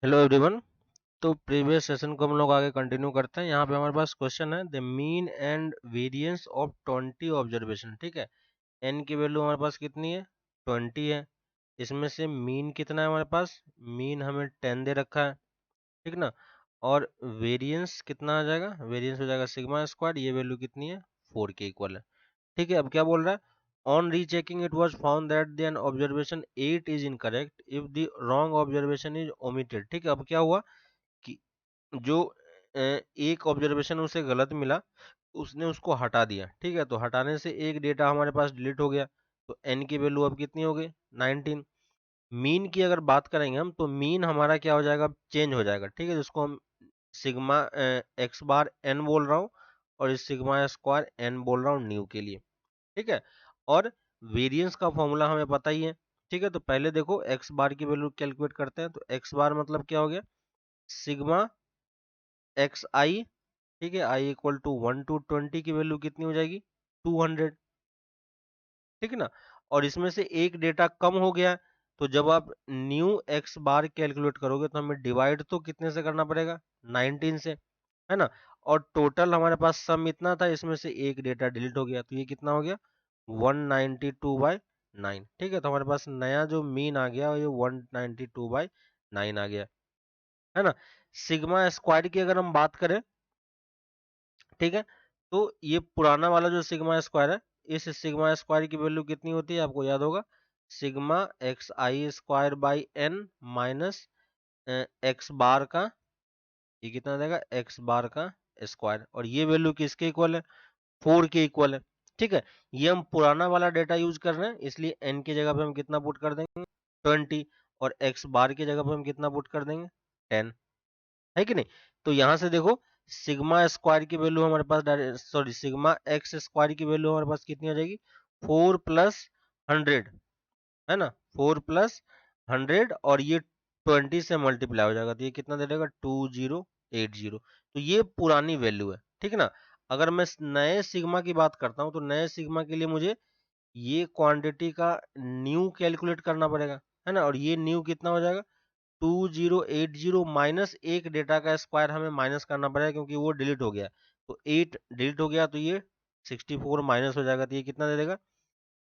Hello everyone. तो previous session को हम लोग आगे कंटिन्यू करते हैं। यहाँ पे हमारे पास क्वेश्चन है the mean and variance of 20 observation. ठीक है, एन की वैल्यू हमारे पास कितनी है? 20 है। इसमें से मीन कितना है हमारे पास? मीन हमें 10 दे रखा है, ठीक ना। और वेरिएंस कितना आ जाएगा? वेरिएंस हो जाएगा सिग्मा स्क्वायर, ये वैल्यू कितनी है? 4 के इक्वल है। ठीक है, अब क्या बोल रहा है? On rechecking it was found that the observation 8 is incorrect if the wrong observation is omitted. ठीक है, अब क्या हुआ कि जो एक ऑब्जर्वेशन उसे गलत मिला, उसने उसको हटा दिया। ठीक है, तो हटाने से एक डेटा हमारे पास डिलीट हो गया। तो एन की वैल्यू अब कितनी हो गई? 19। मीन की अगर बात करेंगे हम, तो मीन हमारा क्या हो जाएगा? चेंज हो जाएगा। ठीक है, जिसको हम सिग्मा एक्स बार एन बोल रहा हूँ, और इस सिग्मा स्क्वायर एन बोल रहा हूँ न्यू के लिए। ठीक है, और वेरिएंस का फॉर्मूला हमें पता ही है। ठीक है, तो पहले देखो एक्स बार की वैल्यू कैलकुलेट करते हैं। तो एक्स बार मतलब क्या हो गया? सिग्मा एक्स आई। ठीक है, आई इक्वल टू 1 टू 20 की वैल्यू कितनी हो जाएगी? 200। ठीक है ना। और इसमें से एक डेटा कम हो गया, तो जब आप न्यू एक्स बार कैलकुलेट करोगे तो हमें डिवाइड तो कितने से करना पड़ेगा? 19 से, है ना। और टोटल हमारे पास सम इतना था, इसमें से एक डेटा डिलीट हो गया, तो ये कितना हो गया? 192/9। ठीक है, तो हमारे पास नया जो मीन आ गया ये 192/9 आ गया, है ना। सिग्मा स्क्वायर की अगर हम बात करें, ठीक है, तो ये पुराना वाला जो सिग्मा स्क्वायर है, इस सिग्मा स्क्वायर की वैल्यू कितनी होती है आपको याद होगा? Sigma X I square by N minus X bar का, ये कितना देगा? एक्स बार का स्क्वायर। और ये वैल्यू किसके इक्वल है? 4 के इक्वल है। ठीक है, ये हम पुराना वाला डेटा यूज कर रहे हैं, इसलिए एन की जगह पे हम कितना पुट कर देंगे? 20। और एक्स बार की जगह पे हम कितना पुट कर देंगे? 10, है कि नहीं। तो यहां से देखो, सिग्मा स्क्वायर की वैल्यू हमारे पास, सॉरी, सिग्मा एक्स स्क्वायर की वैल्यू हमारे पास कितनी हो जाएगी? 4 + 100, है ना। 4 + 100, और ये 20 से मल्टीप्लाई हो जाएगा, तो ये कितना दे देगा? 2080। तो ये पुरानी वैल्यू है, ठीक है ना। अगर मैं नए सिग्मा की बात करता हूँ, तो नए सिग्मा के लिए मुझे ये क्वांटिटी का न्यू कैलकुलेट करना पड़ेगा, है ना। और ये न्यू कितना हो जाएगा? 2080 माइनस एक डेटा का स्क्वायर हमें माइनस करना पड़ेगा, क्योंकि वो डिलीट हो गया। तो 8 डिलीट हो गया, तो ये 64 माइनस हो जाएगा, तो ये कितना दे देगा?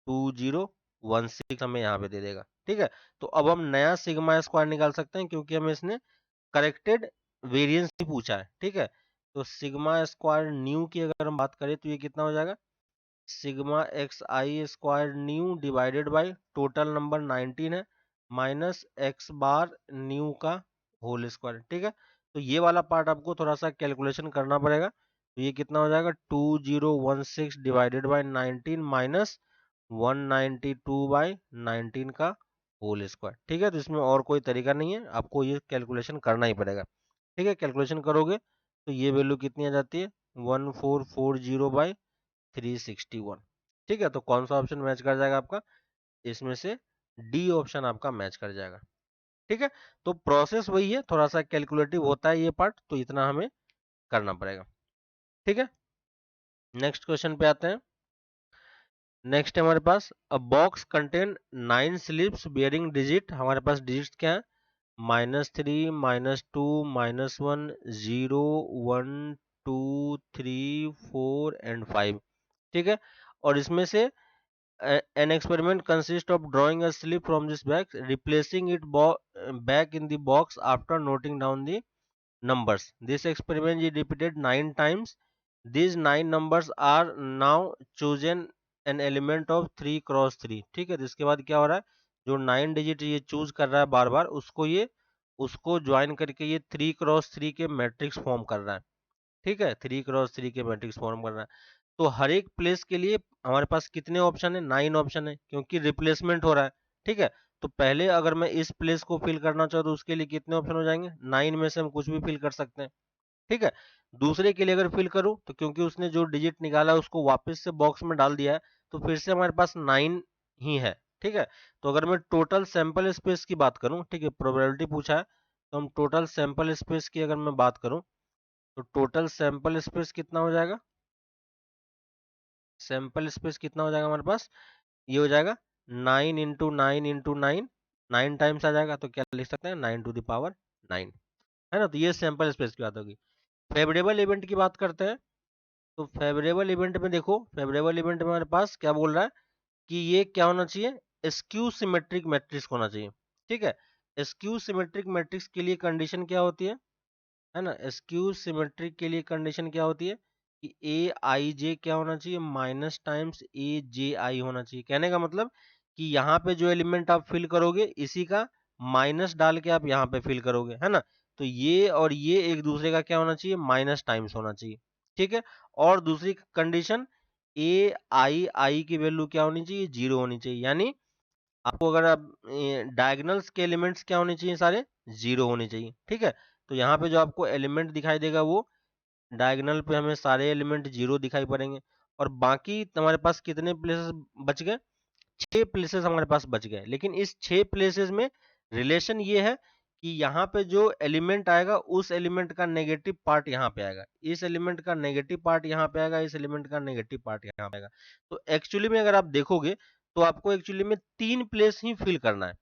2016 हमें यहाँ पे दे देगा। ठीक है, तो अब हम नया सिग्मा स्क्वायर निकाल सकते हैं, क्योंकि हमें इसने करेक्टेड वेरिएंस ही पूछा है। ठीक है, तो सिग्मा स्क्वायर न्यू की अगर हम बात करें, तो ये कितना हो जाएगा? Sigma X I square nu divided by total number 19 है, माइनस एक्स बार न्यू का होल स्क्वायर। ठीक है, तो ये वाला पार्ट आपको थोड़ा सा कैलकुलेशन करना पड़ेगा। तो ये कितना हो जाएगा? 2016 डिवाइडेड बाई 19 माइनस 192/19 का होल स्क्वायर। ठीक है, तो इसमें और कोई तरीका नहीं है, आपको ये कैलकुलेशन करना ही पड़ेगा। ठीक है, कैलकुलेशन करोगे तो ये वैल्यू कितनी आ जाती है? 1440/361। ठीक है, तो कौन सा ऑप्शन मैच कर जाएगा आपका? इसमें से डी ऑप्शन आपका मैच कर जाएगा। ठीक है, तो प्रोसेस वही है, थोड़ा सा कैलकुलेटिव होता है ये पार्ट, तो इतना हमें करना पड़ेगा। ठीक है, नेक्स्ट क्वेश्चन पे आते हैं। नेक्स्ट है हमारे पास a box contain 9 slips bearing digit. हमारे पास डिजिट क्या है? -3, -2, -1, 0, 1, 2, 3, 4 एंड 5। ठीक है, और इसमें से an experiment consists of drawing a slip from this bag, replacing it back in the box after noting down the numbers. This experiment is repeated 9 times. These 9 numbers are now chosen an element of 3 × 3। ठीक है, तो इसके बाद क्या हो रहा है? जो 9 डिजिट ये चूज कर रहा है बार बार, उसको ज्वाइन करके ये 3 × 3 के मैट्रिक्स फॉर्म कर रहा है। ठीक है, 3 × 3 के मैट्रिक्स फॉर्म कर रहा है। तो हर एक प्लेस के लिए हमारे पास कितने ऑप्शन है? 9 ऑप्शन है, क्योंकि रिप्लेसमेंट हो रहा है। ठीक है, तो पहले अगर मैं इस प्लेस को फिल करना चाहूँ, तो उसके लिए कितने ऑप्शन हो जाएंगे? 9 में से हम कुछ भी फिल कर सकते हैं। ठीक है, दूसरे के लिए अगर फिल करूँ, तो क्योंकि उसने जो डिजिट निकाला है उसको वापस से बॉक्स में डाल दिया है, तो फिर से हमारे पास 9 ही है। ठीक है, तो अगर मैं टोटल सैंपल स्पेस की बात करूँ, ठीक है, प्रोबेबिलिटी पूछा है, तो हम टोटल सैंपल स्पेस की अगर मैं बात करूँ, तो टोटल सैंपल स्पेस कितना हो जाएगा? सैंपल स्पेस कितना हो जाएगा हमारे पास? ये हो जाएगा 9 × 9 × 9, 9 टाइम्स आ जाएगा, तो क्या लिख सकते हैं? 9 टू द पावर 9, है ना। तो ये सैंपल स्पेस की बात होगी। फेवरेबल इवेंट की बात करते हैं। तो फेवरेबल इवेंट में देखो, फेवरेबल इवेंट में हमारे पास क्या बोल रहा है कि ये क्या होना चाहिए, स्क्यू सिमेट्रिक मैट्रिक्स होना चाहिए। ठीक है, स्क्यू सिमेट्रिक मैट्रिक्स के लिए कंडीशन क्या होती है ना। स्क्यू सिमेट्रिक के लिए कंडीशन क्या होती है कि ए आई जे क्या होना चाहिए, माइनस टाइम्स ए जे आई होना चाहिए। कहने का मतलब कि यहाँ पे जो एलिमेंट आप फिल करोगे इसी का माइनस डाल के आप यहाँ पे फिल करोगे, है ना। तो ये और ये एक दूसरे का क्या होना चाहिए, माइनस टाइम्स होना चाहिए। ठीक है, और दूसरी कंडीशन ए आई आई की वैल्यू क्या होनी चाहिए, 0 होनी चाहिए। यानी आपको अगर आप डायगोनल्स के एलिमेंट्स क्या होने चाहिए, सारे 0 होने चाहिए। ठीक है, तो यहाँ पे जो आपको एलिमेंट दिखाई देगा वो डायगोनल पे हमें सारे एलिमेंट 0 दिखाई पड़ेंगे। और बाकी हमारे पास कितने प्लेसेस बच गए, 6 प्लेसेस हमारे पास बच गए। लेकिन इस 6 प्लेसेस में रिलेशन ये है कि यहाँ पे जो एलिमेंट आएगा उस एलिमेंट का नेगेटिव पार्ट यहाँ पे आएगा, इस एलिमेंट का नेगेटिव पार्ट यहाँ पे आएगा, इस एलिमेंट का नेगेटिव पार्ट यहाँ पे आएगा। तो एक्चुअली में अगर आप देखोगे तो आपको एक्चुअली में 3 प्लेस ही फिल करना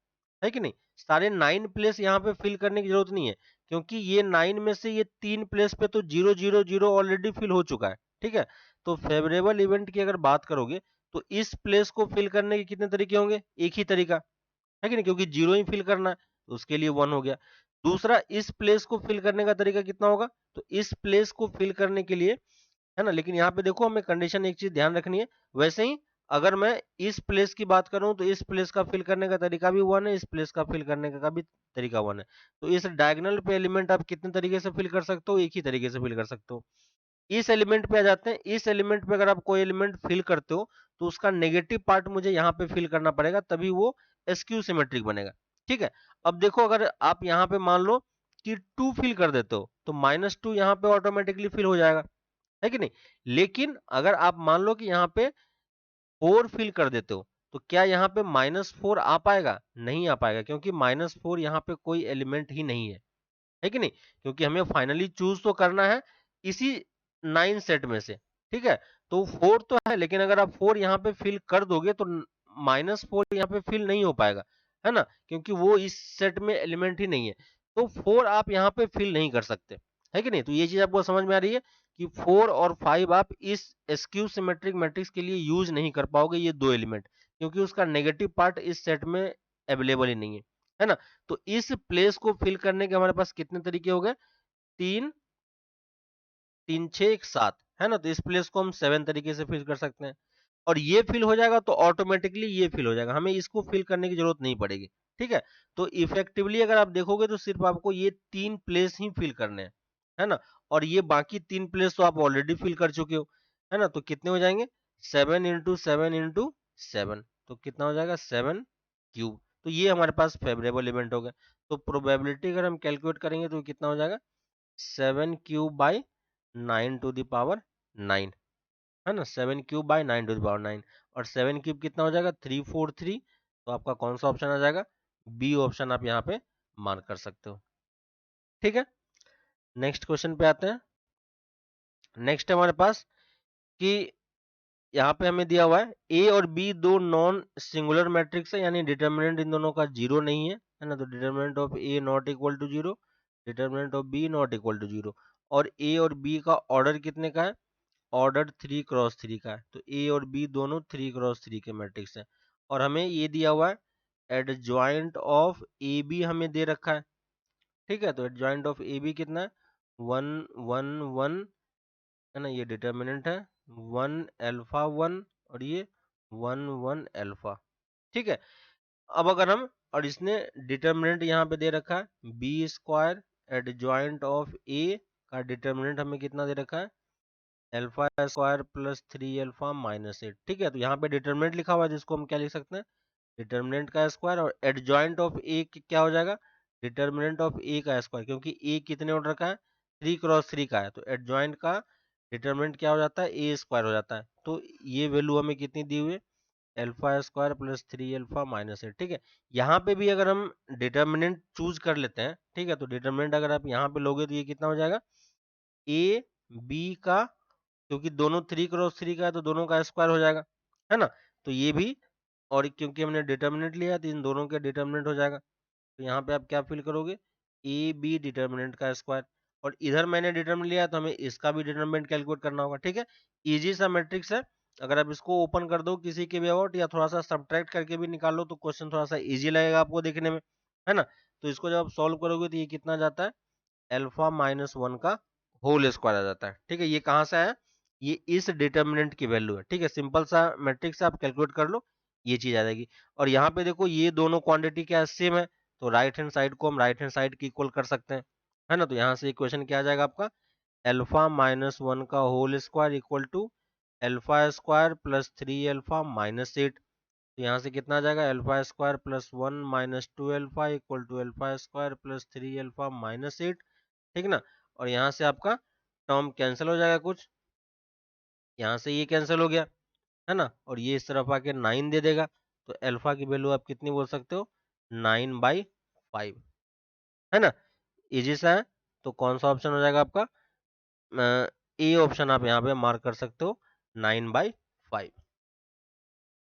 है कि नहीं। सारे 9 प्लेस यहाँ पे फिल करने की जरूरत नहीं है, क्योंकि ये 9 में से ये 3 प्लेस पे तो 0 0 0 ऑलरेडी फिल हो चुका है। ठीक है, तो फेवरेबल इवेंट की अगर बात करोगे तो इस प्लेस को फिल करने के कितने तरीके होंगे, एक ही तरीका है कि नहीं, क्योंकि 0 ही फिल करना है तो उसके लिए 1 हो गया। दूसरा, इस प्लेस को फिल करने का तरीका कितना होगा, तो इस प्लेस को फिल करने के लिए, है ना। लेकिन यहाँ पे देखो हमें कंडीशन एक चीज ध्यान रखनी है। वैसे ही अगर मैं इस प्लेस की बात करूं तो इस प्लेस का फिल करने का तरीका भी 1 है, इस प्लेस का फिल करने का भी तरीका 1 है। तो इस डायगोनल पे एलिमेंट आप कितने तरीके से फिल कर सकते हो, एक ही तरीके से फिल कर सकते हो। इस एलिमेंट पे आ जाते हैं। इस एलिमेंट पे अगर आप कोई एलिमेंट फिल करते हो तो उसका नेगेटिव पार्ट मुझे यहाँ पे फिल करना पड़ेगा, तभी वो स्क्यू सिमेट्रिक बनेगा। ठीक है, अब देखो अगर आप यहाँ पे मान लो कि 2 फिल कर देते हो तो -2 यहाँ पे ऑटोमेटिकली फिल हो जाएगा, है कि नहीं। लेकिन अगर आप मान लो कि यहाँ पे 4 फिल कर देते हो तो क्या यहाँ पे -4 आ पाएगा, नहीं आ पाएगा, क्योंकि -4 यहाँ पे कोई एलिमेंट ही नहीं है कि नहीं। क्योंकि हमें फाइनली चूज तो करना है इसी 9 सेट में से। ठीक है, तो 4 तो है, लेकिन अगर आप 4 यहाँ पे फिल कर दोगे तो -4 यहाँ पे फिल नहीं हो पाएगा, है ना, क्योंकि वो इस सेट में एलिमेंट ही नहीं है। तो 4 आप यहाँ पे फिल नहीं कर सकते, है कि नहीं। तो ये चीज आपको समझ में आ रही है कि 4 और 5 आप इस स्क्यू सिमेट्रिक मैट्रिक्स के लिए यूज नहीं कर पाओगे, ये दो एलिमेंट, क्योंकि उसका नेगेटिव पार्ट इस सेट में अवेलेबल ही नहीं है ना। तो इस प्लेस को फिल करने के हमारे पास कितने तरीके हो गए, 3 3 6 1 7, है ना। तो इस प्लेस को हम 7 तरीके से फिल कर सकते हैं, और ये फिल हो जाएगा तो ऑटोमेटिकली ये फिल हो जाएगा, हमें इसको फिल करने की जरूरत नहीं पड़ेगी। ठीक है, तो इफेक्टिवली अगर आप देखोगे तो सिर्फ आपको ये 3 प्लेस ही फिल करने हैं, है ना। और ये बाकी 3 प्लेस तो आप ऑलरेडी फिल कर चुके हो, है ना। तो कितने हो जाएंगे, 7 इंटू 7 इंटू 7, तो कितना हो जाएगा 7 क्यूब। तो ये हमारे पास फेवरेबल इवेंट हो गया। तो प्रोबेबिलिटी अगर हम कैलकुलेट करेंगे तो कितना हो जाएगा, 7 cube by 9 to the power 9, है ना। 7 cube by 9 to the power 9, और 7 क्यूब कितना हो जाएगा 343। तो आपका कौन सा ऑप्शन आ जाएगा, बी ऑप्शन आप यहाँ पे मार्क कर सकते हो। ठीक है, नेक्स्ट क्वेश्चन पे आते हैं। नेक्स्ट है हमारे पास कि यहाँ पे हमें दिया हुआ है ए और बी दो नॉन सिंगुलर मैट्रिक्स है, यानी डिटर्मिनेंट इन दोनों का 0 नहीं है ना। तो determinant of A not equal to 0, determinant of B not equal to 0। और ए और बी का ऑर्डर कितने का है, ऑर्डर 3x3 का है। तो ए और बी दोनों 3x3 के मैट्रिक्स हैं। और हमें ये दिया हुआ है एडजॉइंट ऑफ ए बी हमें दे रखा है। ठीक है, तो एडजॉइंट ऑफ ए बी कितना है, 1 1 1, है ना। ये डिटर्मिनेंट है 1 अल्फा 1, और ये 1 1 अल्फा। ठीक है, अब अगर हम, और इसने डिटर्मिनेंट यहाँ पे दे रखा है बी स्क्वायर, एडजॉइंट ऑफ ए का डिटर्मिनेंट हमें कितना दे रखा है, alpha square plus 3 alpha minus 8। ठीक है, तो यहाँ पे डिटर्मिनेंट लिखा हुआ है जिसको हम क्या लिख सकते हैं, डिटर्मिनेंट का स्क्वायर, और एडजॉइंट ऑफ ए क्या हो जाएगा, डिटर्मिनेंट ऑफ ए का स्क्वायर, क्योंकि ए कितने ऑर्डर का है, 3x3 का है। तो एडजॉइंट का डिटर्मिनेंट क्या हो जाता है, ए स्क्वायर हो जाता है। तो ये वैल्यू हमें कितनी दी हुई है, alpha square plus 3 alpha minus 8। ठीक है, यहाँ पे भी अगर हम डिटर्मिनेंट चूज कर लेते हैं, ठीक है, तो डिटर्मिनेंट अगर आप यहाँ पे लोगे तो ये कितना हो जाएगा, ए बी का, क्योंकि दोनों 3x3 का है तो दोनों का स्क्वायर हो जाएगा, है ना। तो ये भी, और क्योंकि हमने डिटर्मिनेंट लिया है तो इन दोनों के डिटर्मिनेंट हो जाएगा। तो यहाँ पे आप क्या फिल करोगे, ए बी डिटर्मिनेंट का स्क्वायर, और इधर मैंने डिटर्मिनेंट लिया तो हमें इसका भी डिटर्मिनेंट कैलकुलेट करना होगा। ठीक है, इजी सा मैट्रिक्स है, अगर आप इसको ओपन कर दो किसी के भी अबाउट या थोड़ा सा सब्ट्रैक्ट करके भी निकाल लो तो क्वेश्चन थोड़ा सा इजी लगेगा आपको देखने में, है ना। तो इसको जब आप सॉल्व करोगे तो ये कितना जाता है, अल्फा माइनस 1 का होल स्क्वायर आ जाता है। ठीक है, ये कहाँ से आया, ये इस डिटर्मिनेंट की वैल्यू है। ठीक है, सिंपल सा मैट्रिक्स आप कैलकुलेट कर लो, ये चीज आ जाएगी। और यहाँ पे देखो ये दोनों क्वांटिटी क्या सेम है, तो राइट हैंड साइड को हम राइट हैंड साइड की इक्वल कर सकते हैं, है ना। तो यहाँ से इक्वेशन क्या आ जाएगा आपका, अल्फा माइनस 1 का whole square equal to alpha square plus 3 alpha minus 8। तो यहाँ से कितना आ जाएगा, alpha square plus 1 minus 2 alpha equal to alpha square plus 3 alpha minus 8। ठीक ना, और यहाँ से आपका टर्म कैंसिल हो जाएगा कुछ, यहाँ से ये कैंसिल हो गया, है ना, और ये इस तरफ आके 9 दे देगा। तो अल्फा की वैल्यू आप कितनी बोल सकते हो, 9/5, है ना, इजी सा है। तो कौन सा ऑप्शन हो जाएगा आपका, ए ऑप्शन आप यहाँ पे मार्क कर सकते हो, 9/5।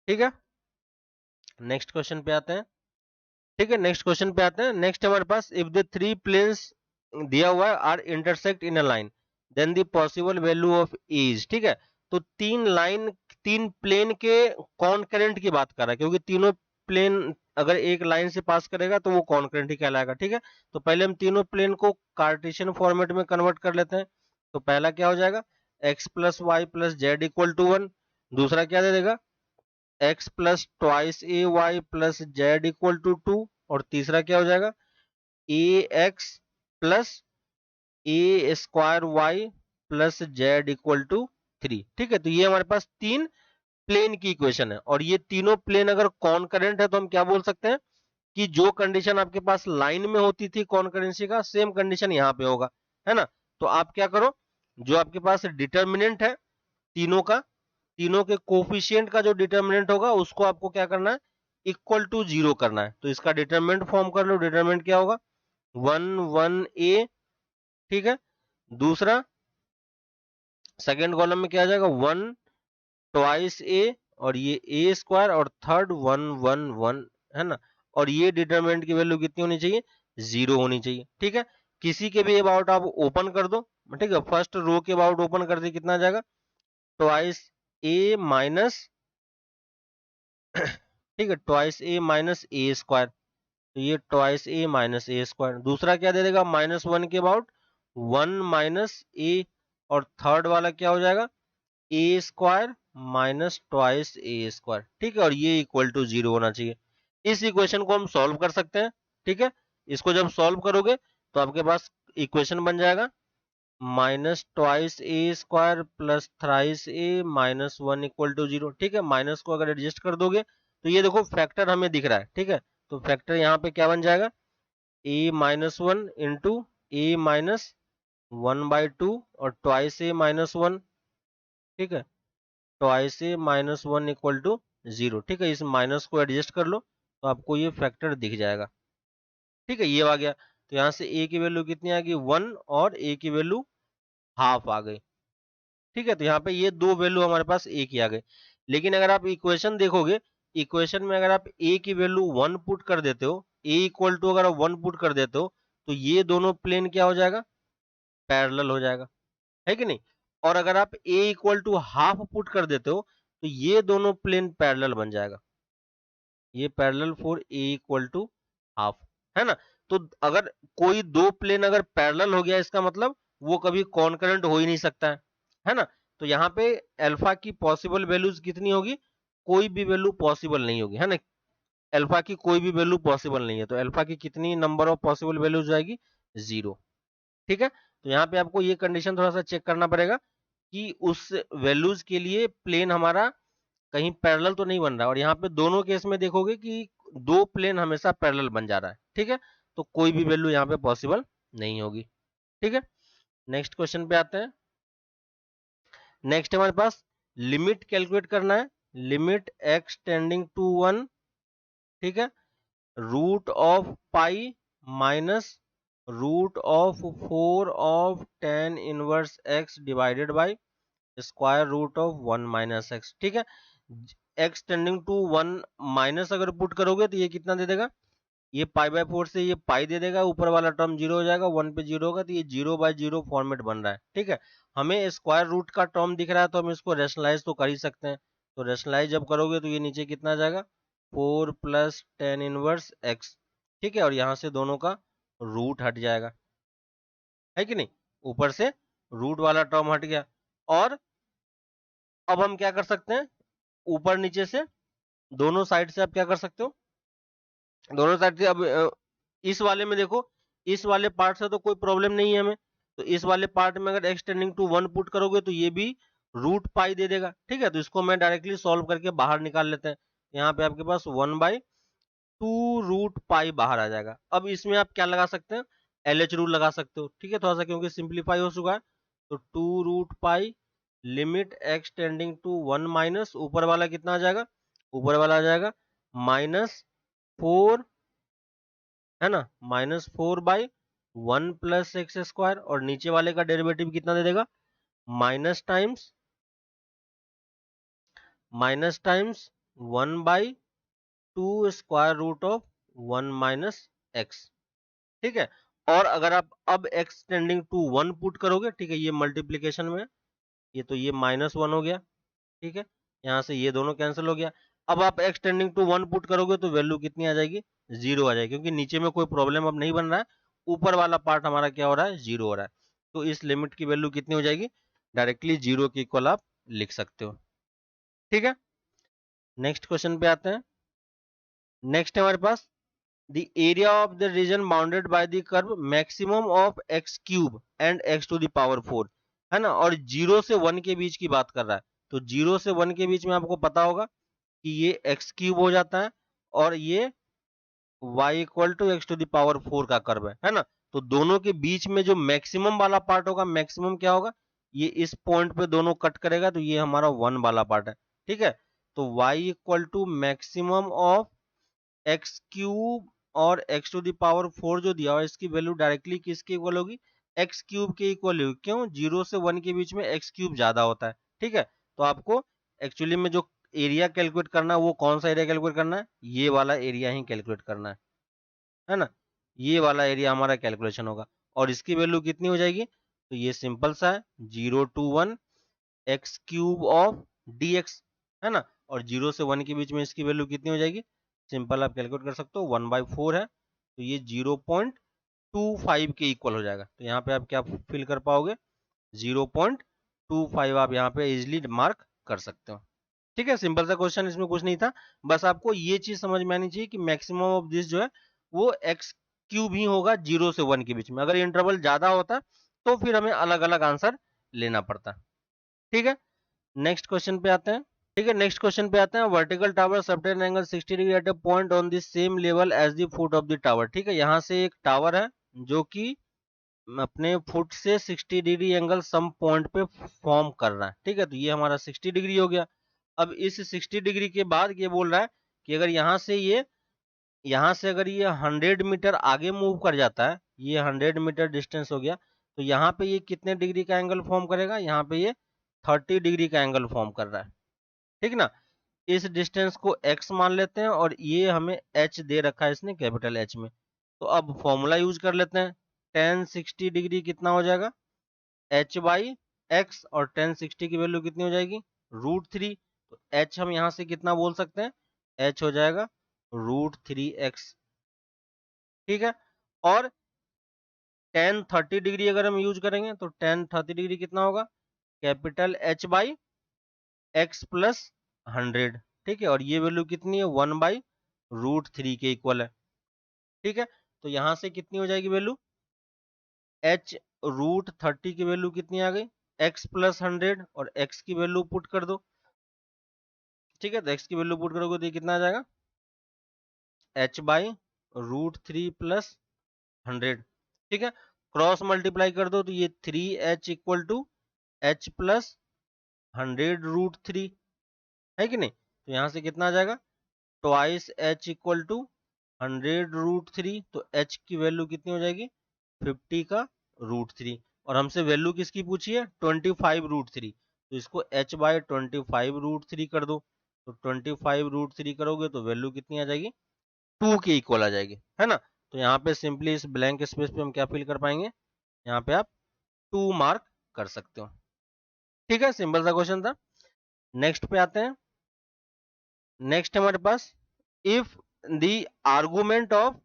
ठीक है, नेक्स्ट क्वेश्चन पे आते हैं। ठीक है, नेक्स्ट क्वेश्चन पे आते हैं। नेक्स्ट हमारे पास, इफ द थ्री प्लेन्स दिया हुआ है are intersect in a line then the possible value of is. ठीक है, तो तीन प्लेन के कॉन्करेंट की बात कर रहा है, क्योंकि तीनों प्लेन अगर एक लाइन से पास करेगा तो वो कॉन्करेंट ही कहलाएगा। ठीक है, तो पहले हम तीनों प्लेन को कार्टेशियन फॉर्मेट में कन्वर्ट कर लेते हैं। तो पहला क्या हो जाएगा, x plus y plus z equal to 1। दूसरा क्या दे देगा, x plus twice a y plus z equal to 2। और तीसरा क्या हो जाएगा, a x plus a square y plus z equal to 3। ठीक है, तो ये हमारे पास तीन प्लेन की इक्वेशन है, और ये तीनों प्लेन अगर कॉन्करेंट है तो हम क्या बोल सकते हैं कि जो कंडीशन आपके पास लाइन में होती थी कॉन्करेंसी का, सेम कंडीशन यहाँ पे होगा, है ना। तो आप क्या करो, जो आपके पास डिटर्मिनेंट है तीनों का, तीनों के कोफिशिएंट का जो डिटर्मिनेंट होगा उसको आपको क्या करना है, इक्वल टू 0 करना है। तो इसका डिटर्मिनेंट फॉर्म कर लो, डिटर्मिनेंट क्या होगा, 1 1 a। ठीक है, दूसरा सेकेंड कॉलम में क्या आ जाएगा, 1 ट्वाइस ए और ये ए स्क्वायर, और थर्ड 1 1 1, है ना। और ये डिटर्मिनेंट की वैल्यू कितनी होनी चाहिए, 0 होनी चाहिए। ठीक है, किसी के भी अबाउट आप ओपन कर दो। ठीक है, फर्स्ट रो के अबाउट ओपन कर दे, कितना आ जाएगा, ट्वाइस ए माइनस, ठीक है, ट्वाइस ए माइनस ए स्क्वायर। तो ये ट्वाइस ए माइनस ए स्क्वायर। दूसरा क्या दे देगा, -1 के अबाउट 1 माइनस ए, और थर्ड वाला क्या हो जाएगा, ए square minus twice a square. ठीक है, और ये इक्वल टू 0 होना चाहिए। इस इक्वेशन को हम सॉल्व कर सकते हैं। ठीक है, इसको जब सॉल्व करोगे तो आपके पास इक्वेशन बन जाएगा minus twice a square plus thrice a minus 1 equal to 0। ठीक है, माइनस को अगर एडजस्ट कर दोगे तो ये देखो फैक्टर हमें दिख रहा है। ठीक है, तो फैक्टर यहाँ पे क्या बन जाएगा, a-1 इंटू a-1/2 और ट्वाइस a-1। ठीक है, ट्वाइस a-1 इक्वल टू 0। ठीक है, इस माइनस को एडजस्ट कर लो तो आपको ये फैक्टर दिख जाएगा। ठीक है, ये आ गया। तो यहाँ से a की वैल्यू कितनी आ गई, 1, और a की वैल्यू हाफ आ गई। ठीक है, तो यहाँ पे ये दो वैल्यू हमारे पास a की आ गई। लेकिन अगर आप इक्वेशन देखोगे, इक्वेशन में अगर आप a की वैल्यू 1 पुट कर देते हो, a इक्वल टू अगर आप 1 पुट कर देते हो तो ये दोनों प्लेन क्या हो जाएगा, पैरेलल हो जाएगा, है कि नहीं। और अगर आप a equal to half put कर देते हो तो ये दोनों प्लेन पैरेलल बन जाएगा, ये parallel for a equal to half, है ना। तो अगर कोई दो प्लेन अगर पैरेलल हो गया इसका मतलब वो कभी कॉन्करेंट हो ही नहीं सकता है ना। तो यहाँ पे अल्फा की पॉसिबल वैल्यूज कितनी होगी, कोई भी वैल्यू पॉसिबल नहीं होगी, है ना। अल्फा की कोई भी वैल्यू पॉसिबल नहीं है, तो अल्फा की कितनी नंबर ऑफ पॉसिबल वैल्यूज आएगी, 0। ठीक है, तो यहाँ पे आपको ये कंडीशन थोड़ा सा चेक करना पड़ेगा कि उस वैल्यूज के लिए प्लेन हमारा कहीं पैरेलल तो नहीं बन रहा है। और यहाँ पे दोनों केस में देखोगे कि दो प्लेन हमेशा पैरेलल बन जा रहा है। ठीक है, तो कोई भी वैल्यू यहाँ पे पॉसिबल नहीं होगी। ठीक है, नेक्स्ट क्वेश्चन पे आते हैं। नेक्स्ट हमारे पास लिमिट कैलकुलेट करना है, लिमिट x टेंडिंग टू 1। ठीक है, root of pi minus root of 4 of tan inverse x divided by square root of 1 minus x. ठीक है, x टेंडिंग टू 1 माइनस अगर पुट करोगे तो ये कितना दे देगा, ये पाई बाय 4 से ये पाई दे देगा, ऊपर वाला टर्म 0 हो जाएगा, 1 पे 0 होगा, तो ये 0/0 फॉर्मेट बन रहा है। ठीक है, हमें स्क्वायर रूट का टर्म दिख रहा है तो हम इसको रेशनलाइज तो कर ही सकते हैं। तो रेशनलाइज जब करोगे तो ये नीचे कितना आ जाएगा, 4 + tan इनवर्स x। ठीक है, और यहाँ से दोनों का रूट हट जाएगा, है कि नहीं, ऊपर से रूट वाला टर्म हट गया। और अब हम क्या कर सकते हैं, ऊपर नीचे से दोनों साइड से आप क्या कर सकते हो, दोनों साइड से। अब इस वाले में देखो, इस वाले पार्ट से तो कोई प्रॉब्लम नहीं है हमें, तो इस वाले पार्ट में अगर एक्सटेंडिंग टू 1 पुट करोगे तो ये भी रूट पाई दे देगा। ठीक है, तो इसको मैं डायरेक्टली सॉल्व करके बाहर निकाल लेते हैं। यहाँ पे आपके पास 1/2 रूट पाई बाहर आ जाएगा। अब इसमें आप क्या लगा सकते हैं, LH रूल लगा सकते हो। ठीक है, थोड़ा सा क्योंकि सिंप्लीफाई हो चुका है, तो 2 root pi limit x tending to 1 minus ऊपर वाला कितना आ जाएगा, ऊपर वाला आ जाएगा -4, है ना, -4/1 + x², और नीचे वाले का डेरिवेटिव कितना दे देगा, minus times 1/2 square root of 1 - x। ठीक है, और अगर आप अब एक्सटेंडिंग टू 1 पुट करोगे, ठीक है, ये मल्टीप्लीकेशन में, ये तो ये -1 हो गया। ठीक है, यहाँ से ये दोनों कैंसिल हो गया। अब आप एक्सटेंडिंग टू 1 पुट करोगे तो वैल्यू कितनी आ जाएगी, 0 आ जाएगी, क्योंकि नीचे में कोई प्रॉब्लम अब नहीं बन रहा है, ऊपर वाला पार्ट हमारा क्या हो रहा है, 0 हो रहा है। तो इस लिमिट की वैल्यू कितनी हो जाएगी, डायरेक्टली 0 के इक्वल आप लिख सकते हो। ठीक है, नेक्स्ट क्वेश्चन पे आते हैं। नेक्स्ट है हमारे पास the area of the region bounded by the curve maximum of x³ and x to the power 4, है ना, और 0 से 1 के बीच की बात कर रहा है। तो 0 से 1 के बीच में आपको पता होगा कि ये x³ हो जाता है, और ये y = x to the power 4 का कर्व है ना। तो दोनों के बीच में जो मैक्सिमम वाला पार्ट होगा, मैक्सिमम क्या होगा, ये इस पॉइंट पे दोनों कट करेगा, तो ये हमारा 1 वाला पार्ट है। ठीक है, तो y = मैक्सिमम ऑफ x³ और x to the power 4 जो दिया हुआ है, इसकी वैल्यू डायरेक्टली किसके इक्वल होगी, x³ के इक्वल होगी। क्यों, 0 से 1 के बीच में x³ ज्यादा होता है। ठीक है, तो आपको एक्चुअली में जो एरिया कैलकुलेट करना है, वो कौन सा एरिया कैलकुलेट करना है, ये वाला एरिया ही कैलकुलेट करना है ना, ये वाला एरिया हमारा कैलकुलेशन होगा। और इसकी वैल्यू कितनी हो जाएगी, तो ये सिंपल सा है, 0 to 1 x³ ऑफ dx, है ना, और 0 से 1 के बीच में इसकी वैल्यू कितनी हो जाएगी, सिंपल आप कैलकुलेट कर सकते हो, 1/4 है, तो ये 0.25 के इक्वल हो जाएगा। तो यहाँ पे आप क्या फिल कर पाओगे, 0.25 आप यहाँ पे इजिली मार्क कर सकते हो। ठीक है, सिंपल सा क्वेश्चन, इसमें कुछ नहीं था, बस आपको ये चीज समझ में आनी चाहिए कि मैक्सिमम ऑफ दिस जो है वो x³ ही होगा 0 से 1 के बीच में। अगर इंटरवल ज्यादा होता तो फिर हमें अलग अलग आंसर लेना पड़ता। ठीक है, नेक्स्ट क्वेश्चन पे आते हैं। ठीक है, नेक्स्ट क्वेश्चन पे आते हैं। Vertical tower subtend angle 60 degree at a point on the same level as the foot of the tower. ठीक है, यहाँ से एक टावर है जो कि अपने फुट से 60 डिग्री एंगल सम पॉइंट पे फॉर्म कर रहा है। ठीक है, तो ये हमारा 60 डिग्री हो गया। अब इस 60 डिग्री के बाद ये बोल रहा है कि अगर यहाँ से अगर ये 100 मीटर आगे मूव कर जाता है, ये 100 मीटर डिस्टेंस हो गया, तो यहाँ पे ये कितने डिग्री का एंगल फॉर्म करेगा, यहाँ पे ये 30 डिग्री का एंगल फॉर्म कर रहा है। ठीक ना, इस डिस्टेंस को x मान लेते हैं, और ये हमें h दे रखा है इसने, कैपिटल H में। तो अब फॉर्मूला यूज कर लेते हैं, tan 60 डिग्री कितना हो जाएगा, h/x, और tan 60 की वैल्यू कितनी हो जाएगी, √3। तो h हम यहाँ से कितना बोल सकते हैं, h हो जाएगा √3x। ठीक है, और tan 30 डिग्री अगर हम यूज करेंगे तो tan 30 डिग्री कितना होगा, कैपिटल h/x + 100। ठीक है, और ये वैल्यू कितनी है, 1/√3 के इक्वल है। ठीक है, तो यहां से कितनी हो जाएगी वैल्यू, h√30 की वैल्यू कितनी आ गई, x + 100, और x की वैल्यू पुट कर दो। ठीक है, तो x की वैल्यू पुट करोगे तो ये कितना आ जाएगा, h/√3 + 100। ठीक है, क्रॉस मल्टीप्लाई कर दो तो ये 3h = h + 100√3, है कि नहीं। तो यहां से कितना आ जाएगा, ट्वाइस h = 100√3, तो h की वैल्यू कितनी हो जाएगी, 50 का √3, और हमसे वैल्यू किसकी पूछी है, 25√3, तो इसको h/25√3 कर दो। तो 25√3 करोगे तो वैल्यू कितनी आ जाएगी, 2 के इक्वल आ जाएगी, है ना। तो यहाँ पे सिंपली इस ब्लैंक स्पेस पे हम क्या फिल कर पाएंगे, यहाँ पे आप 2 मार्क कर सकते हो। ठीक है, सिंपल सा क्वेश्चन था। नेक्स्ट पे आते हैं। नेक्स्ट हमारे पास इफ द आर्गुमेंट ऑफ,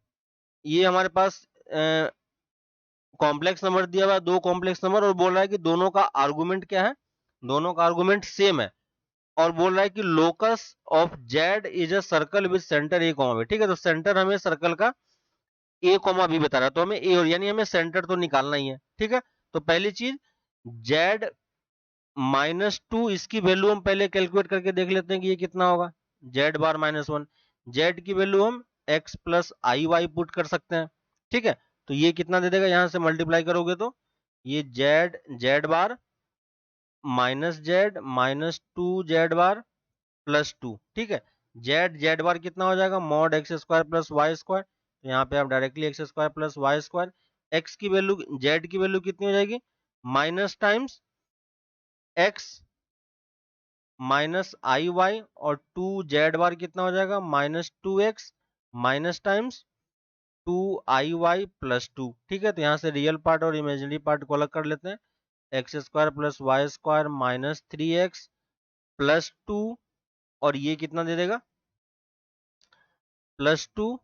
ये हमारे पास कॉम्प्लेक्स नंबर दिया हुआ है, दो कॉम्प्लेक्स नंबर, और बोल रहा है कि दोनों का आर्गुमेंट क्या है, दोनों का आर्गुमेंट सेम है, और बोल रहा है कि locus of z is a circle with centre a comma b. ठीक है, तो सेंटर हमें सर्कल का ए कॉमा बी बता रहा है, तो हमें ए और यानी हमें सेंटर तो निकालना ही है। ठीक है, तो पहली चीज जेड -2, इसकी वैल्यू हम पहले कैलकुलेट करके देख लेते हैं कि ये कितना होगा, जेड बार -1। जेड की वैल्यू हम एक्स प्लस आई वाई पुट कर सकते हैं। ठीक है, तो ये कितना दे देगा, यहां से मल्टीप्लाई करोगे तो ये z z bar -2 z bar +2। ठीक है, जेड जेड बार कितना हो जाएगा, mod x square plus Y square, तो यहाँ पे आप directly x square plus Y square, x की वैल्यू जेड की वैल्यू कितनी हो जाएगी, minus times x minus i y, और 2 जेड बार कितना हो जाएगा, -2x minus times 2i y+2। ठीक है, तो यहाँ से रियल पार्ट और इमेजिनरी पार्ट को अलग कर लेते हैं, x square plus Y square -3x+2, और ये कितना दे देगा, +2,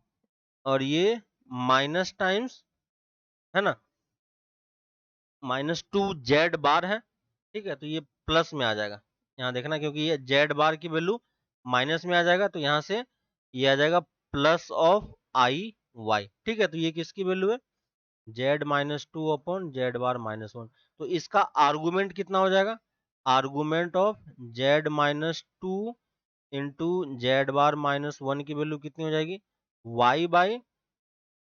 और ये माइनस टाइम्स, है ना, -2 जेड बार है। ठीक है, तो ये प्लस में आ जाएगा, यहाँ देखना, क्योंकि ये जेड बार की वैल्यू माइनस में आ जाएगा, तो यहाँ से ये आ जाएगा प्लस ऑफ आई वाई। ठीक है, तो ये किसकी वैल्यू है, जेड -2 अपॉन जेड बार -1। तो इसका आर्गुमेंट कितना हो जाएगा, argument of Z -2 into Z bar -1 की वैल्यू कितनी हो जाएगी, Y by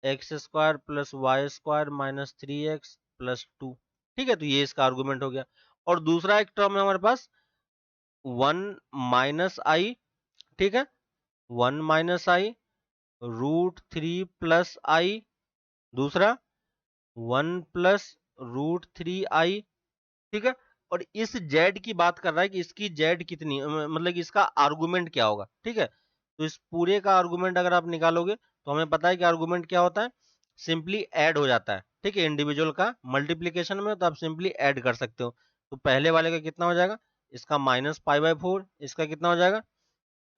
X square plus Y square -3x+2। ठीक है, तो ये इसका आर्गुमेंट हो गया। और दूसरा एक टर्म है हमारे पास 1 - i। ठीक है, 1 - i √3 + i, दूसरा 1 + √3i। ठीक है, और इस जेड की बात कर रहा है कि इसकी जेड कितनी, मतलब कि इसका आर्गुमेंट क्या होगा। ठीक है, तो इस पूरे का आर्गुमेंट अगर आप निकालोगे तो हमें पता है कि आर्गुमेंट क्या होता है, सिंपली ऐड हो जाता है। ठीक है, इंडिविजुअल का मल्टीप्लीकेशन में तो आप सिंपली ऐड कर सकते हो। तो पहले वाले का कितना हो जाएगा, इसका -π/4, इसका कितना हो जाएगा,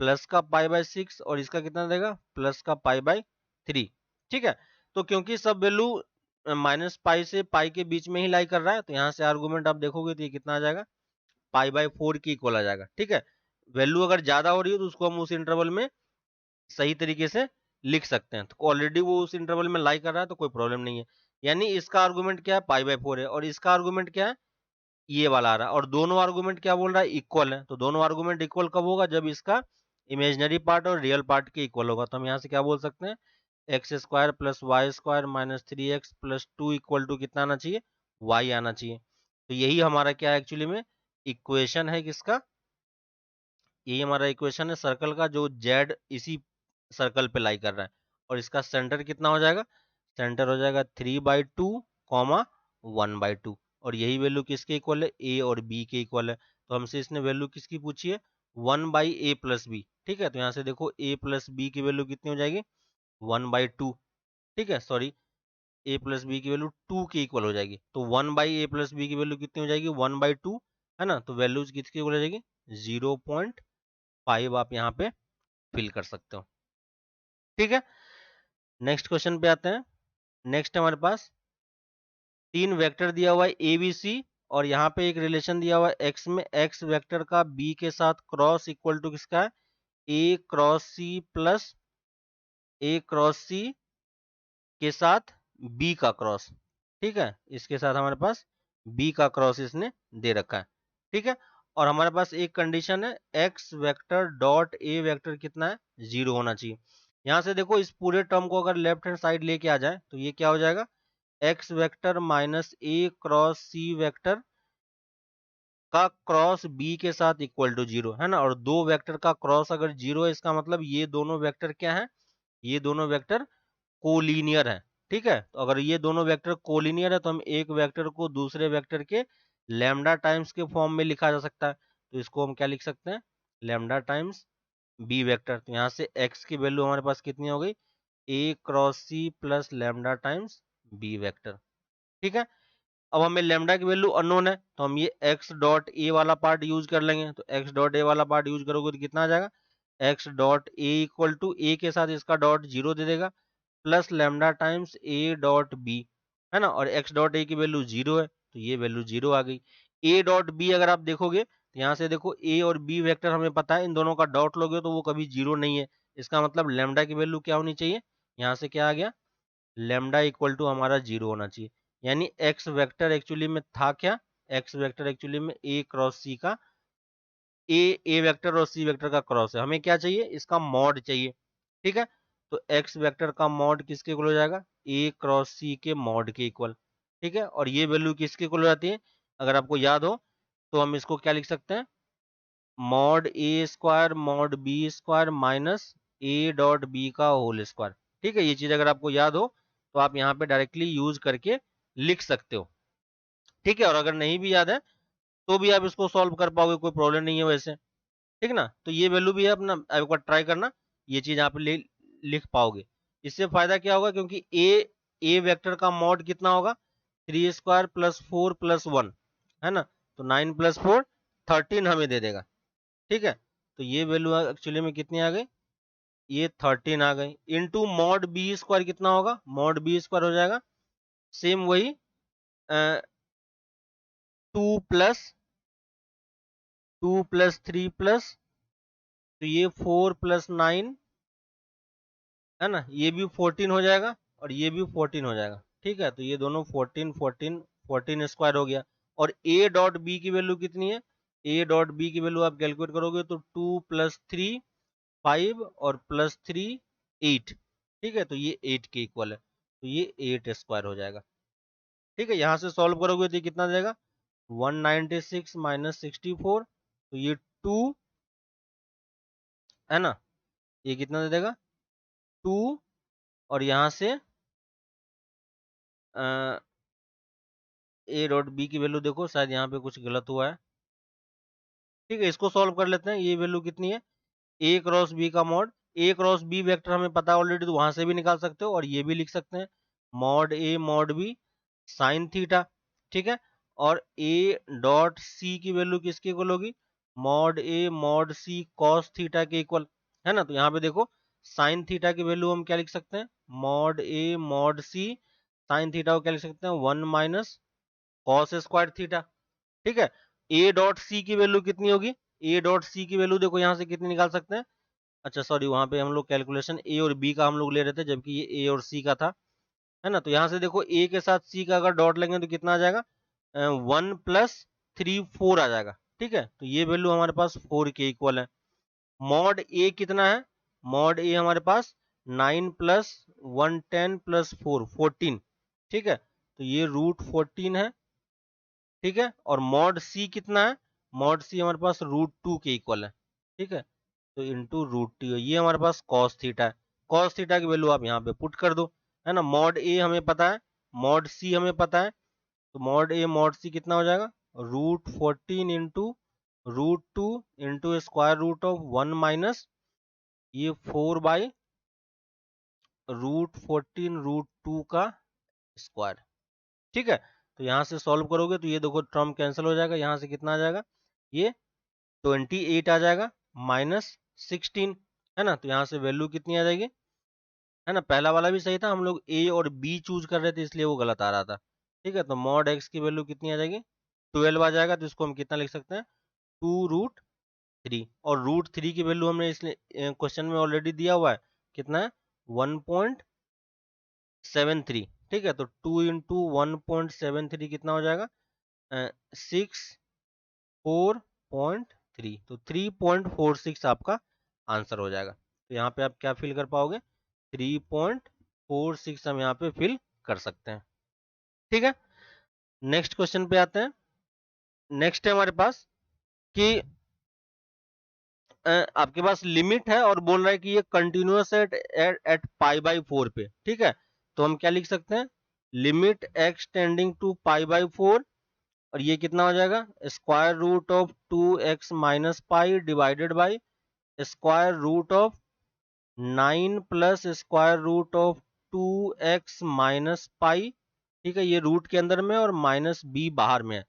प्लस का π/6, और इसका कितना देगा, प्लस का π/3। ठीक है, तो क्योंकि सब वैल्यू -π से पाई के बीच में ही लाई कर रहा है, तो यहाँ से आर्गुमेंट आप देखोगे तो ये कितना आ जाएगा, π/4 की इक्वल आ जाएगा। ठीक है, वैल्यू अगर ज्यादा हो रही है तो उसको हम उस इंटरवल में सही तरीके से लिख सकते हैं, तो ऑलरेडी वो उस इंटरवल में लाई कर रहा है तो कोई प्रॉब्लम नहीं है। यानी इसका आर्गुमेंट क्या है, π/4 है, और इसका आर्गुमेंट क्या है, ये वाला आ रहा है, और दोनों आर्गुमेंट क्या बोल रहा है, इक्वल है। तो दोनों आर्गुमेंट इक्वल कब होगा, जब इसका इमेजिनरी पार्ट और रियल पार्ट के इक्वल होगा। तो हम यहाँ से क्या बोल सकते हैं, x square plus Y square -3x+2 equal to कितना आना चाहिए, y आना चाहिए। तो यही हमारा क्या है, एक्चुअली में इक्वेशन है किसका, यही हमारा इक्वेशन है सर्कल का, जो जेड इसी सर्कल पे लाई कर रहा है, और इसका सेंटर कितना हो जाएगा, सेंटर हो जाएगा 3/2 कॉमा 1/2, और यही वैल्यू किसके इक्वल है, ए और बी के इक्वल है। तो हमसे इसने वैल्यू किसकी पूछी है, 1/a+b। ठीक है, तो यहाँ से देखो a प्लस बी की वैल्यू कितनी हो जाएगी, 1/2। ठीक है, सॉरी, a प्लस बी की वैल्यू 2 के इक्वल हो जाएगी, तो 1/a+b की वैल्यू कितनी हो जाएगी, 1/2, है ना। तो वैल्यूज किसकी इक्वल हो जाएगी, 0.5 आप यहाँ पे फिल कर सकते हो। ठीक है, नेक्स्ट क्वेश्चन पे आते हैं। नेक्स्ट हमारे पास 3 वेक्टर दिया हुआ है ए बी सी, और यहाँ पे एक रिलेशन दिया हुआ है एक्स में, एक्स वेक्टर का बी के साथ क्रॉस इक्वल टू किसका है, ए क्रॉस सी प्लस ए क्रॉस सी के साथ बी का क्रॉस। ठीक है, इसके साथ हमारे पास बी का क्रॉस इसने दे रखा है। ठीक है, और हमारे पास एक कंडीशन है, x vector dot A vector कितना है, 0 होना चाहिए। यहां से देखो, इस पूरे टर्म को अगर लेफ्ट हैंड साइड लेके आ जाए तो ये क्या हो जाएगा, एक्स वेक्टर माइनस ए क्रॉस सी वेक्टर का क्रॉस बी के साथ इक्वल टू 0, है ना। और दो वेक्टर का क्रॉस अगर 0 है, इसका मतलब ये दोनों वेक्टर क्या है, ये दोनों वेक्टर कोलीनियर है। ठीक है, तो अगर ये दोनों वेक्टर कोलीनियर है तो हम एक वेक्टर को दूसरे वेक्टर के लैम्डा टाइम्स के फॉर्म में लिखा जा सकता है। तो इसको हम क्या लिख सकते हैं, लैम्डा टाइम्स बी वेक्टर। तो यहाँ से x की वैल्यू हमारे पास कितनी हो गई, A cross C plus lambda times B vector. ठीक है, अब हमें लैम्डा की वैल्यू अननोन है तो हम ये एक्स डॉट ए वाला पार्ट यूज कर लेंगे। तो एक्स डॉट ए वाला पार्ट यूज करोगे तो कितना आ जाएगा, X dot A equal to A के साथ इसका डॉट जीरो दे देगा plus lambda times A dot B, है ना। और एक्स डॉट ए की वैल्यू जीरो है तो ये वैल्यू जीरो आ गई। ए डॉट बी अगर आप देखोगे तो यहाँ से देखो ए और बी वेक्टर हमें पता है, इन दोनों का डॉट लोगे तो वो कभी जीरो नहीं है। इसका मतलब लैम्डा की वैल्यू क्या होनी चाहिए, यहाँ से क्या आ गया, लैम्डा इक्वल टू हमारा जीरो होना चाहिए। यानी एक्स वेक्टर एक्चुअली में था क्या, एक्स वेक्टर एक्चुअली में ए क्रॉस सी का, ए वेक्टर और सी वेक्टर का क्रॉस है। हमें क्या चाहिए, इसका मॉड चाहिए। ठीक है, तो एक्स वेक्टर का मॉड किसके इक्वल हो जाएगा, ए क्रॉस सी के मॉड के इक्वल। ठीक है, और ये वैल्यू किसके इक्वल हो जाती है, अगर आपको याद हो तो हम इसको क्या लिख सकते हैं, mod a square mod b square minus a dot b का होल स्क्वायर। ठीक है, ये चीज अगर आपको याद हो तो आप यहाँ पे डायरेक्टली यूज करके लिख सकते हो। ठीक है, और अगर नहीं भी याद है तो भी आप इसको सॉल्व कर पाओगे, कोई प्रॉब्लम नहीं है वैसे। ठीक ना, तो ये वैल्यू भी है अपना, एक बार ट्राई करना, ये चीज आप लिख पाओगे। इससे फायदा क्या होगा, क्योंकि ए वेक्टर का मॉड कितना होगा, three square plus four plus one, है ना। तो नाइन प्लस फोर 13 हमें दे देगा। ठीक है, तो ये वैल्यू एक्चुअली में कितनी आ गई, ये 13 आ गई इंटू मॉड बी स्क्वायर कितना होगा, मॉड बी स्क्वायर हो जाएगा सेम वही टू प्लस थ्री प्लस, तो ये 4 + 9, है ना, ये भी 14 हो जाएगा और ये भी 14 हो जाएगा। ठीक है, तो ये दोनों 14 14 14 स्क्वायर हो गया। और ए डॉट बी की वैल्यू कितनी है, ए डॉट बी की वैल्यू आप कैलकुलेट करोगे तो 2 + 3 5 और +3 8। ठीक है, तो ये 8 के इक्वल है, तो ये 8 स्क्वायर हो जाएगा। ठीक है, यहां से सॉल्व करोगे तो ये कितना देगा, 196 माइनस 64, तो ये 2, है ना, ये कितना दे देगा 2। और यहां से ए डॉट बी की वैल्यू देखो, शायद यहाँ पे कुछ गलत हुआ है। ठीक है, इसको सॉल्व कर लेते हैं। ये वैल्यू कितनी है, ए क्रॉस बी का मॉड, ए क्रॉस बी वेक्टर हमें पता है ऑलरेडी, तो वहां से भी निकाल सकते हो। और ये भी लिख सकते हैं mod A mod B sine theta. ठीक है, और ए डॉट सी की वैल्यू किसके इक्वल होगी, mod A mod C cos theta के इक्वल, है ना। तो यहाँ पे देखो साइन थीटा की वैल्यू हम क्या लिख सकते हैं, mod A mod C sine theta को क्या लिख सकते हैं, 1 माइनस कॉस स्क्वायर थीटा। ठीक है, ए डॉट सी की वैल्यू कितनी होगी, ए डॉट सी की वैल्यू देखो यहाँ से कितनी निकाल सकते हैं, अच्छा सॉरी, वहां पे हम लोग कैलकुलेशन ए और बी का हम लोग ले रहे थे, जबकि ये ए और सी का था, है ना। तो यहाँ से देखो ए के साथ सी का अगर डॉट लेंगे तो कितना आ जाएगा, 1 + 3 4 आ जाएगा। ठीक है, तो ये वैल्यू हमारे पास 4 के इक्वल है। मॉड ए कितना है, मॉड ए हमारे पास 9 + 1 10 + 4 14। ठीक है, तो ये √14 है। ठीक है, और मॉड सी कितना है, मॉड सी हमारे पास √2 के इक्वल है। ठीक है, तो इंटू √2, ये हमारे पास कॉस थीटा है। कॉस थीटा की वैल्यू आप यहाँ पे पुट कर दो, है ना। मॉड ए हमें पता है, मॉड सी हमें पता है, तो मॉड ए मॉड सी कितना हो जाएगा, √14 into √2 into square root of 1 minus ये 4 बाई √14 √2 का स्क्वायर। ठीक है, तो यहाँ से सॉल्व करोगे तो ये देखो टर्म कैंसिल हो जाएगा, यहाँ से कितना आ जाएगा, ये 28 आ जाएगा माइनस 16, है ना। तो यहाँ से वैल्यू कितनी आ जाएगी, है ना, पहला वाला भी सही था, हम लोग ए और बी चूज कर रहे थे इसलिए वो गलत आ रहा था। ठीक है, तो मॉड एक्स की वैल्यू कितनी आ जाएगी, 12 आ जाएगा। तो इसको हम कितना लिख सकते हैं, 2√3। और √3 की वैल्यू हमने इसलिए क्वेश्चन में ऑलरेडी दिया हुआ है, कितना है, 1.73। ठीक है, तो 2 इंटू 1.73 कितना हो जाएगा, 64.3, तो 3.46 आपका आंसर हो जाएगा। तो यहाँ पे आप क्या फिल कर पाओगे, 3.46 हम यहाँ पे फिल कर सकते हैं। ठीक है, नेक्स्ट क्वेश्चन पे आते हैं। नेक्स्ट है हमारे पास कि आपके पास लिमिट है और बोल रहा है कि ये कंटिन्यूअस एट π/4 पे। ठीक है, तो हम क्या लिख सकते हैं, लिमिट x टेंडिंग टू π/4, और ये कितना हो जाएगा, square root of 2x - π divided by square root of 9 plus square root of 2x minus pi, ठीक है, ये रूट के अंदर में और माइनस बी बाहर में है,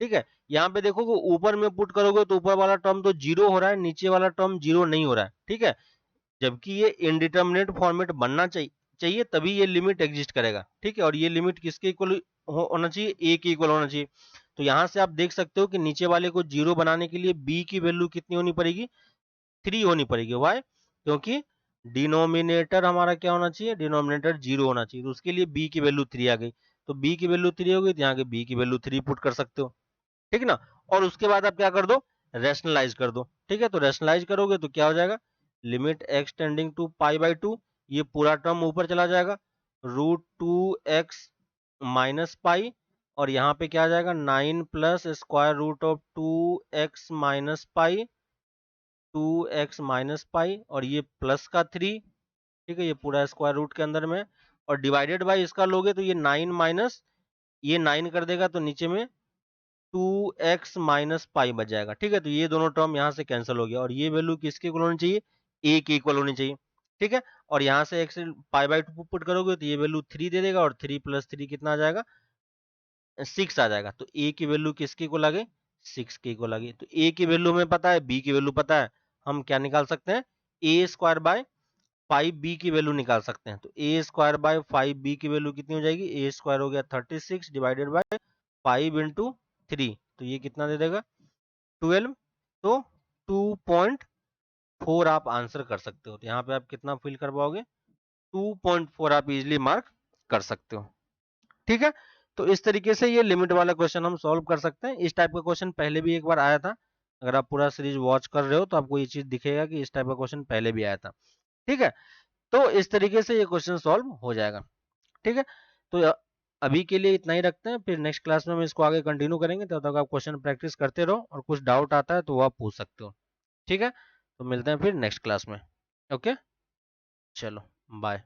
ठीक है। यहाँ पे देखो कि ऊपर में पुट करोगे तो ऊपर वाला टर्म तो जीरो हो रहा है, नीचे वाला टर्म जीरो नहीं हो रहा है, ठीक है, जबकि ये इनडिटर्मिनेट फॉर्मेट बनना चाहिए तभी ये लिमिट एग्जिस्ट करेगा, ठीक है। और ये लिमिट किसके इक्वल होना चाहिए, ए के इक्वल होना चाहिए। तो यहाँ से आप देख सकते हो कि नीचे वाले को जीरो बनाने के लिए बी की वैल्यू कितनी होनी पड़ेगी, 3 होनी पड़ेगी। वाई, क्योंकि डिनोमिनेटर हमारा क्या होना चाहिए, डिनोमिनेटर जीरो होना चाहिए, तो उसके लिए बी की वैल्यू 3 आ गई। तो बी की वैल्यू 3 हो गई तो यहाँ के बी की वैल्यू 3 पुट कर सकते हो, ठीक ना। और उसके बाद आप क्या कर दो, रैशनलाइज कर दो, ठीक है। तो रैशनलाइज करोगे तो क्या हो जाएगा, limit x tending to pi by 2, ये पूरा टर्म ऊपर चला जाएगा, √2x माइनस पाई, और यहाँ पे क्या आ जाएगा 9 plus square root of 2x minus pi, 2x minus pi, और ये प्लस का 3, ठीक है, ये पूरा स्क्वायर रूट के अंदर में, और डिवाइडेड बाई इसका लोगे तो ये 9 माइनस ये 9 कर देगा तो नीचे में 2x माइनस पाई बच जाएगा, ठीक है। तो ये दोनों टर्म यहाँ से कैंसिल हो गया, और ये वैल्यू किसके इक्वल होनी चाहिए, ए के इक्वल होनी चाहिए, ठीक है। और यहाँ से x पाई बाई 2 पुट करोगे तो ये वैल्यू 3 दे देगा, और 3 प्लस 3 कितना आ जाएगा, 6 आ जाएगा। तो a की वैल्यू किसके इक्वल आ गई, 6 के इक्वल आ गई। तो a की वैल्यू हमें पता है, b की वैल्यू पता है, हम क्या निकाल सकते हैं, ए स्क्वायर बाय 5b की वैल्यू निकाल सकते हैं। तो ए स्क्वायर बाय 5b की वैल्यू कितनी हो जाएगी, ए स्क्वायर हो गया 36 डिवाइडेड बाय 5 इंटू 3, तो ये कितना दे देगा 12। तो 2.4 आप आंसर कर सकते हो। तो यहाँ पे आप कितना फिल कर पाओगे, 2.4 आप इजिली मार्क कर सकते हो, ठीक है। तो इस तरीके से ये लिमिट वाला क्वेश्चन हम सॉल्व कर सकते हैं। इस टाइप का क्वेश्चन पहले भी एक बार आया था, अगर आप पूरा सीरीज वॉच कर रहे हो तो आपको ये चीज दिखेगा कि इस टाइप का क्वेश्चन पहले भी आया था, ठीक है। तो इस तरीके से ये क्वेश्चन सॉल्व हो जाएगा, ठीक है। तो अभी के लिए इतना ही रखते हैं, फिर नेक्स्ट क्लास में हम इसको आगे कंटिन्यू करेंगे। तब तक आप क्वेश्चन प्रैक्टिस करते रहो, और कुछ डाउट आता है तो वो आप पूछ सकते हो, ठीक है। तो मिलते हैं फिर नेक्स्ट क्लास में। ओके, चलो, बाय।